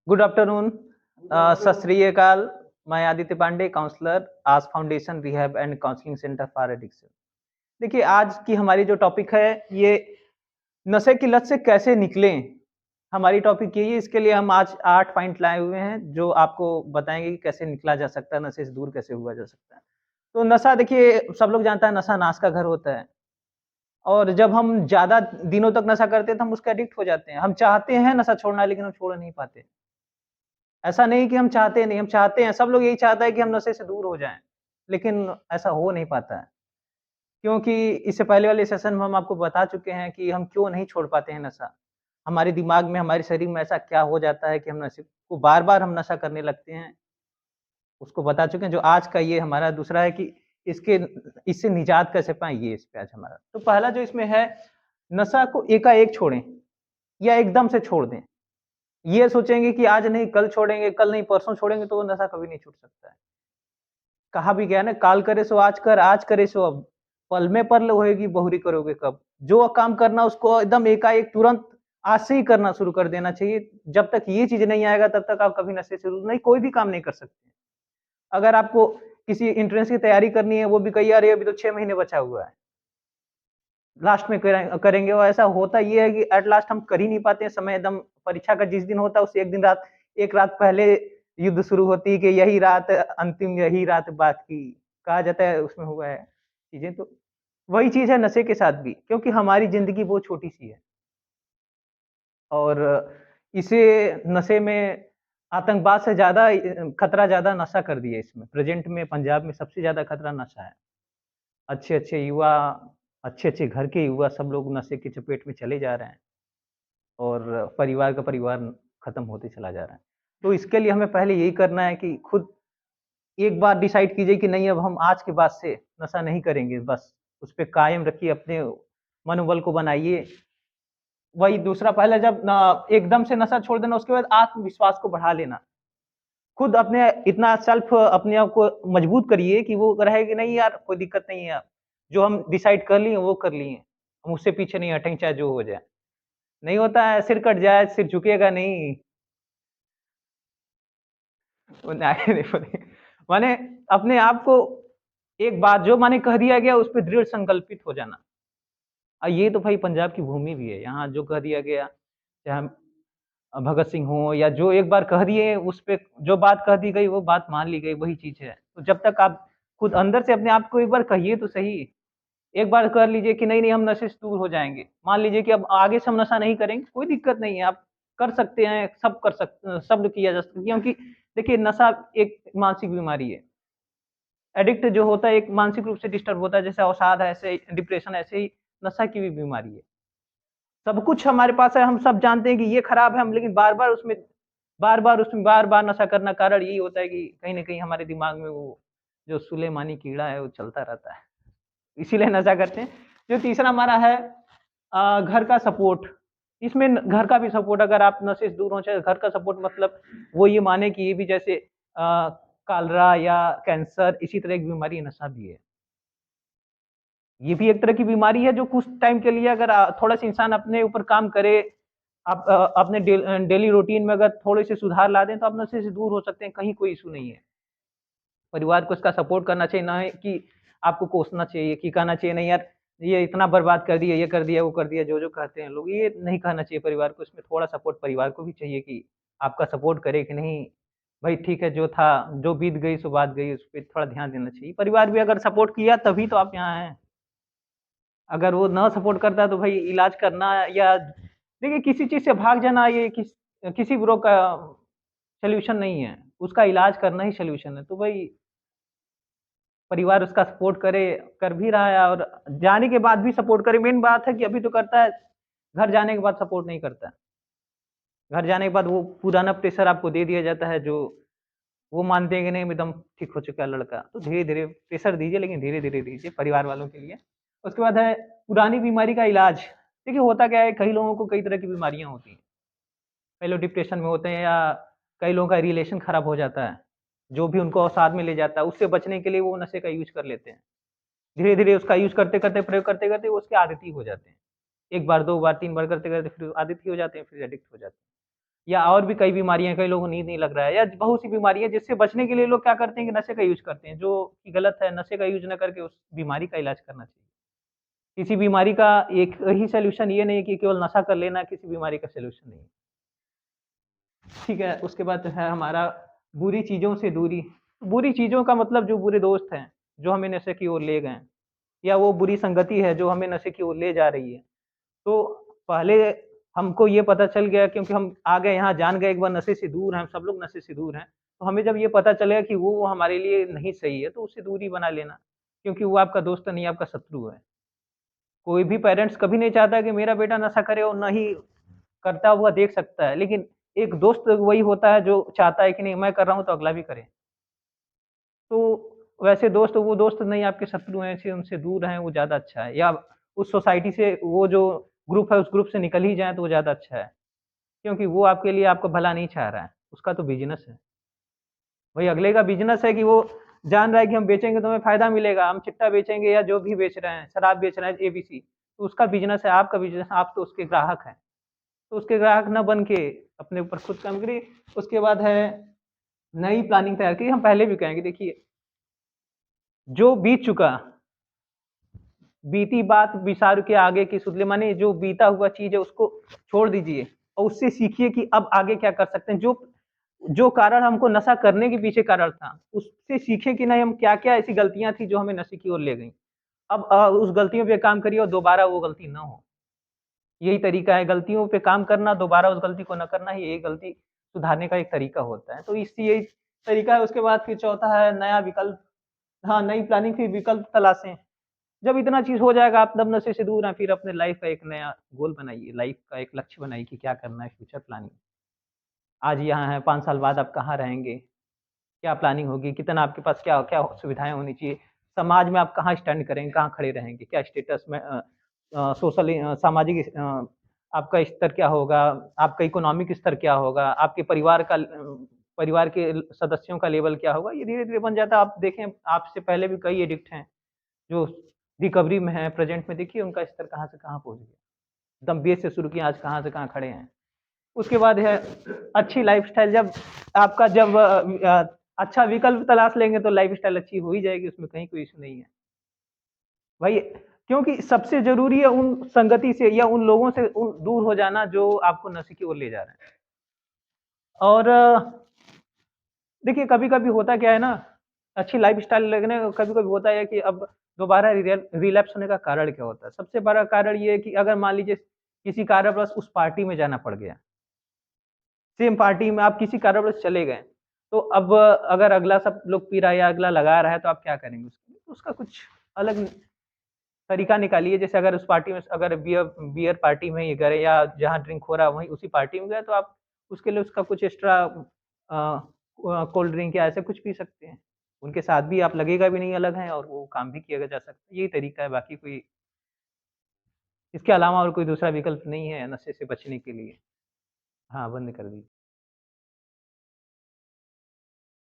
Good afternoon. सत श्री अकाल। मैं आदित्य पांडे, काउंसलर, आज foundation rehab and counselling centre for addiction. देखिए, आज की हमारी जो टॉपिक है, ये नशे की लत से कैसे निकलें। हमारी टॉपिक यही है। इसके लिए हम आज 8 पॉइंट लाए हुए हैं, जो आपको बताएँगे कि कैसे निकला जा सकता है, नशे से दूर कैसे हुआ जा सकता है। तो नशा, देखिए, सब लोग जानता है, नशा नाश का घर होता है। और जब हम ज़्यादा दिनों तक नशा करते हैं, तो हम उसके एडिक्ट हो जाते हैं। हम चाहते हैं नशा छोड़ना, लेकिन हम छोड़ नहीं पाते। ऐसा नहीं कि हम चाहते नहीं, हम चाहते हैं, सब लोग यही चाहता है कि हम नशे से दूर हो जाएँ, लेकिन ऐसा हो नहीं पाता है। क्योंकि इससे पहले वाले सेशन में हम आपको बता चुके हैं कि हम क्यों नहीं छोड़ पाते हैं नशा। हमारे दिमाग में, हमारे शरीर में ऐसा क्या हो जाता है कि हम नशे को बार-बार हम नशा करने लगते हैं, उसको बता चुके हैं। जो आज का ये हमारा दूसरा है कि इसके इससे निजात कैसे पाएँ, ये इस पे आज हमारा। तो पहला जो इसमें है, नशा को एकाएक छोड़ें या एकदम से छोड़ दें। ये सोचेंगे कि आज नहीं कल छोड़ेंगे, कल नहीं परसों छोड़ेंगे, तो वो नशा कभी नहीं छूट सकता है। कहा भी गया है ना, काल करे सो आज कर, आज करे सो अब। पल में परल होएगी, बहुरी करोगे कब। जो काम करना उसको एकदम एकाएक तुरंत आज से ही करना शुरू कर देना चाहिए। जब तक ये चीज़ नहीं आएगा, तब तक आप कभी नशे से दूर नहीं, कोई भी काम नहीं कर सकते। अगर आपको किसी एंट्रेंस की तैयारी करनी है, वो भी कहिए अरे अभी तो 6 महीने बचा हुआ है। लास्ट में करेंगे, और ऐसा होता ये है कि एट लास्ट हम कर ही नहीं पाते हैं। समय एकदम परीक्षा का जिस दिन होता है, उससे 1 रात पहले युद्ध शुरू होती है कि यही रात अंतिम, यही रात बाकी। कहा जाता है, उसमें हुआ है चीज़ें। तो वही चीज़ है नशे के साथ भी, क्योंकि हमारी ज़िंदगी बहुत छोटी-सी है। और इसे नशे में आतंकवाद से ज़्यादा खतरा ज़्यादा नशा कर दिया इसमें। प्रेज़ेंट में पंजाब में सबसे ज़्यादा खतरा नशा है। अच्छे-अच्छे युवा, अच्छे-अच्छे घर के युवा सब लोग नशे की चपेट में चले जा रहे हैं, और परिवार का परिवार खत्म होते चला जा रहा है। तो इसके लिए हमें पहले यही करना है कि खुद एक बार डिसाइड कीजिए कि नहीं, अब हम आज के बाद से नशा नहीं करेंगे बस। उस पे कायम रखिए, अपने मनोबल को बनाइए। वही दूसरा, पहले जब एकदम से नशा छोड़ देना, उसके बाद आत्मविश्वास को बढ़ा लेना। खुद अपने इतना सेल्फ अपने आप को मजबूत करिए कि वो रहे कि नहीं यार, कोई दिक्कत नहीं है यार। जो हम डिसाइड कर लिए वो कर लिए। हम उससे पीछे नहीं हटेंगे, चाहे जो हो जाए। नहीं होता है, सिर कट जाए, सिर झुकेगा नहीं। वो नहीं नहीं बोले। माने अपने आप को एक बात जो माने कह दिया गया, उस पे दृढ़ संकल्पित हो जाना। ये तो भाई पंजाब की भूमि भी है। यहाँ जो कह दिया गया, चाहे हम भगत सिंह हो, या जो एक बार कह दिए, उस पे जो बात कह दी गई वो बात मान ली गई, वही चीज़ है। तो जब तक आप खुद अंदर से अपने आप को एक बार कहिए तो सही। एक बार कर लीजिए कि नहीं, नहीं हम नशे से दूर हो जाएँगे। मान लीजिए कि अब आगे से हम नशा नहीं करेंगे, कोई दिक्कत नहीं है, आप कर सकते हैं, सब लोग किया जा सकता है, क्योंकि देखिए, नशा एक मानसिक बीमारी है। एडिक्ट जो होता है, एक मानसिक रूप से डिस्टर्ब होता है, जैसे अवसाद है, ऐसे डिप्रेशन, ऐसे ही नशा की भी बीमारी है। सब कुछ हमारे पास है, हम सब जानते हैं कि ये खराब है, हम लेकिन बार-बार नशा करना, कारण यही होता है कि कहीं न कहीं हमारे दिमाग में वो जो सुलेमानी कीड़ा है, वो चलता रहता है। इसीलिए नशा करते हैं। जो तीसरा हमारा है, घर का सपोर्ट। इसमें घर का भी सपोर्ट, अगर आप नशे से दूर हो, चाहे घर का सपोर्ट, मतलब वो ये माने कि ये भी जैसे कालरा या कैंसर, इसी तरह की बीमारी नशा भी है। ये भी एक तरह की बीमारी है, जो कुछ टाइम के लिए अगर थोड़ा-सा इंसान अपने ऊपर काम करे, आप अपने डेली रूटीन में अगर थोड़े-से सुधार ला दें, तो आप नशे से दूर हो सकते हैं, कहीं कोई इश्यू नहीं है। परिवार को इसका सपोर्ट करना चाहिए, ना है कि आपको कोसना चाहिए, कि कहना चाहिए नहीं यार, ये इतना बर्बाद कर दिया, ये कर दिया, वो कर दिया, जो-जो कहते हैं लोग, ये नहीं कहना चाहिए परिवार को। इसमें थोड़ा सपोर्ट परिवार को भी चाहिए कि आपका सपोर्ट करे कि नहीं, भई ठीक है, जो था, जो बीत गई सो बात गई, उस पे थोड़ा ध्यान देना चाहिए। परिवार भी अगर सपोर्ट किया, तभी तो आप यहाँ हैं। अगर वो ना सपोर्ट करता, तो भाई इलाज करना, या देखिए, किसी चीज़ से भाग जाना, ये किसी भी रोग का सॉल्यूशन नहीं है। उसका इलाज करना ही सॉल्यूशन है। तो भाई परिवार उसका सपोर्ट करे, कर भी रहा है, और जाने के बाद भी सपोर्ट करे। मेन बात है कि अभी तो करता है, घर जाने के बाद सपोर्ट नहीं करता है। घर जाने के बाद वो पुराना प्रेशर आपको दे दिया जाता है, जो वो मानते हैं कि नहीं, एकदम ठीक हो चुका है लड़का। तो धीरे-धीरे प्रेशर दीजिए, लेकिन धीरे-धीरे दीजिए परिवार वालों के लिए। उसके बाद है पुरानी बीमारी का इलाज। देखिए, होता क्या है, कई लोगों को कई तरह की बीमारियाँ होती हैं। कई लोग डिप्रेशन में होते हैं, या कई लोगों का रिलेशन खराब हो जाता है। जो भी उनको अवसाद में ले जाता है, उससे बचने के लिए वो नशे का यूज़ कर लेते हैं। धीरे-धीरे उसका यूज़ करते-करते, प्रयोग करते-करते वो उसके आदती हो जाते हैं। 1 बार, 2 बार, 3 बार करते-करते फिर आदत ही हो जाते हैं, फिर एडिक्ट हो जाते हैं। या और भी कई बीमारियाँ हैं, कई लोगों को नींद नहीं लग रहा है या बहुत सी बीमारियाँ जिससे बचने के लिए लोग क्या करते हैं कि नशे का यूज़ करते हैं, जो कि गलत है, नशे का यूज़ ना करके उस बीमारी का इलाज करना चाहिए। किसी बीमारी का एक ही सॉल्यूशन ये नहीं है कि केवल नशा कर लेना किसी बीमारी का सॉल्यूशन नहीं है। ठीक है, उसके बाद है हमारा बुरी चीज़ों से दूरी। बुरी चीज़ों का मतलब जो बुरे दोस्त हैं, जो हमें नशे की ओर ले गए या वो बुरी संगति है जो हमें नशे की ओर ले जा रही है। तो पहले हमको ये पता चल गया क्योंकि हम आ गए यहाँ जान गए एक बार नशे से दूर हैं, हम सब लोग नशे से दूर हैं। तो हमें जब ये पता चलेगा कि वो हमारे लिए नहीं सही है, तो उससे दूरी बना लेना, क्योंकि वो आपका दोस्त नहीं, आपका शत्रु है। कोई भी पेरेंट्स कभी नहीं चाहता कि मेरा बेटा नशा करे और ना ही करता हुआ देख सकता है, लेकिन एक दोस्त वही होता है जो चाहता है कि नहीं मैं कर रहा हूँ तो अगला भी करे। तो वैसे दोस्त वो दोस्त नहीं आपके शत्रु हैं, ऐसे उनसे दूर रहें वो ज़्यादा अच्छा है या उस सोसाइटी से वो जो ग्रुप है उस ग्रुप से निकल ही जाएँ तो वो ज़्यादा अच्छा है। क्योंकि वो आपके लिए आपका भला नहीं चाह रहा है, उसका तो बिज़नेस है। वही अगले का बिज़नेस है कि वो जान रहा है कि हम बेचेंगे तो हमें फ़ायदा मिलेगा, हम चिट्टा बेचेंगे या जो भी बेच रहे हैं, शराब बेच रहे हैं एबीसी, तो उसका बिज़नेस है, आपका बिज़नेस आप तो उसके ग्राहक हैं। तो उसके ग्राहक ना बन के अपने ऊपर खुद काम करिए। उसके बाद है नई प्लानिंग तैयार कीजिए, हम पहले भी कहेंगे देखिए, जो बीत चुका, बीती बात विसार के आगे की सुध ले माने जो बीता हुआ चीज़ है उसको छोड़ दीजिए और उससे सीखिए कि अब आगे क्या कर सकते हैं। जो जो कारण हमको नशा करने के पीछे कारण था, उससे सीखें कि नहीं हम क्या-क्या ऐसी गलतियाँ थी जो हमें नशे की ओर ले गईं। अब उस गलतियों पे काम करिए और दोबारा वो गलती ना हो। यही तरीका है गलतियों पे काम करना, दोबारा उस गलती को ना करना, ये गलती सुधारने का एक तरीका होता है। तो इस यही तरीका है, उसके बाद फिर चौथा है नया विकल्प। हाँ, नई प्लानिंग फिर विकल्प तलाशें। जब इतना चीज़ हो जाएगा आप तब नशे से दूर हैं, फिर अपने लाइफ़ का एक नया गोल बनाइए, लाइफ़ का एक लक्ष्य बनाइए कि क्या करना है, फ्यूचर प्लानिंग। आज यहाँ हैं, 5 साल बाद आप कहाँ रहेंगे? क्या प्लानिंग होगी? कितना आपके पास क्या क्या सुविधाएँ होनी चाहिए? समाज में आप कहाँ स्टैंड करेंगे, कहाँ खड़े रहेंगे? क्या स्टेटस में सामाजिक आपका स्तर क्या होगा? आपका इकोनॉमिक स्तर क्या होगा? आपके परिवार के सदस्यों का लेवल क्या होगा? ये धीरे-धीरे बन जाता है। आप देखें, आपसे पहले भी कई एडिक्ट हैं, जो रिकवरी में हैं, प्रेज़ेंट में देखिए उनका स्तर कहाँ से कहाँ पहुँच गया। एकदम बेस से शुरू किए, आज कहाँ से कहाँ खड़े हैं। उसके बाद है अच्छी लाइफ़स्टाइल। जब अच्छा विकल्प तलाश लेंगे तो लाइफ़स्टाइल अच्छी हो ही जाएगी, उसमें कहीं कोई इश्यू नहीं है। भाई क्योंकि सबसे ज़रूरी है उन संगति से या उन लोगों से दूर हो जाना जो आपको नशे की ओर ले जा रहे हैं। और देखिए कभी-कभी होता क्या है ना, अच्छी लाइफ़स्टाइल लगने कभी-कभी होता है कि अब दोबारा रिलैप्स होने का कारण क्या होता है? सबसे बड़ा कारण ये है कि अगर मान लीजिए किसी कारणवश उस पार्टी में जाना पड़ गया। सेम पार्टी में आप किसी कारणवश चले गए, तो अब अगर अगला सब लोग पी रहा है या अगला लगा रहा है तो आप क्या करेंगे उसके लिए? उसका कुछ अलग तरीका निकालिए। जैसे अगर उस पार्टी में अगर बियर पार्टी में ही गए या जहाँ ड्रिंक हो रहा है वहीं उसी पार्टी में गए तो आप उसके लिए उसका कुछ एक्स्ट्रा कोल्ड ड्रिंक या ऐसे कुछ पी सकते हैं। उनके साथ भी आप लगेगा भी नहीं अलग हैं और वो काम भी किया जा सकता है। यही तरीका है, बाकी कोई इसके अलावा और कोई दूसरा विकल्प नहीं है नशे से बचने के लिए। हाँ, बंद कर दीजिए।